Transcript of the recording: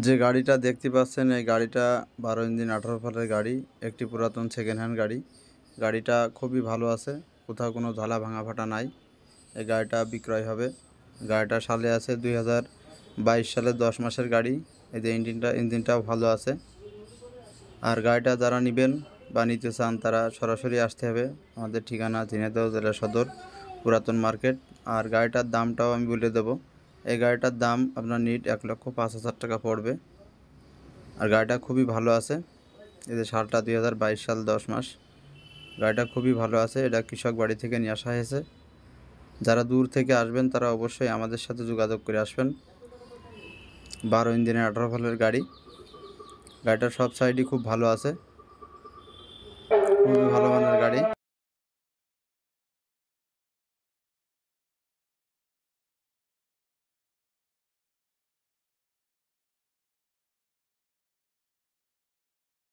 যে গাড়িটা দেখতে পাচ্ছেন এই গাড়িটা 12 ইঞ্জিন 18 ফলের গাড়ি, একটি পুরাতন সেকেন্ড হ্যান্ড গাড়ি। গাড়িটা খুবই ভালো আছে, কোথাও কোনো ঝালা ভাঙা ফাটা নাই। এই গাড়িটা বিক্রয় হবে। গাড়িটা সালে আছে 2022 সালের 10 মাসের গাড়ি। এই যে ইঞ্জিনটাও ভালো আছে। আর গাড়িটা যারা নেবেন বা নিতে চান তারা সরাসরি আসতে হবে। আমাদের ঠিকানা ঝিনাইদহ জেলা সদর, পুরাতন মার্কেট। আর গাড়িটার দামটাও আমি বলে দেবো। এই গাড়িটার দাম আপনার নিট 1,05,000 টাকা পড়বে। আর গাড়িটা খুবই ভালো আছে। এই যে সালটা 2022 সাল 10 মাস। গাড়িটা খুবই ভালো আছে। এটা কৃষক বাড়ি থেকে নিয়ে আসা হয়েছে। যারা দূর থেকে আসবেন তারা অবশ্যই আমাদের সাথে যোগাযোগ করে আসবেন। 12 ইঞ্জিনের 18 ফলের গাড়ি। গাড়িটার সব সাইডই খুব ভালো আছে, খুবই ভালো মানের গাড়ি।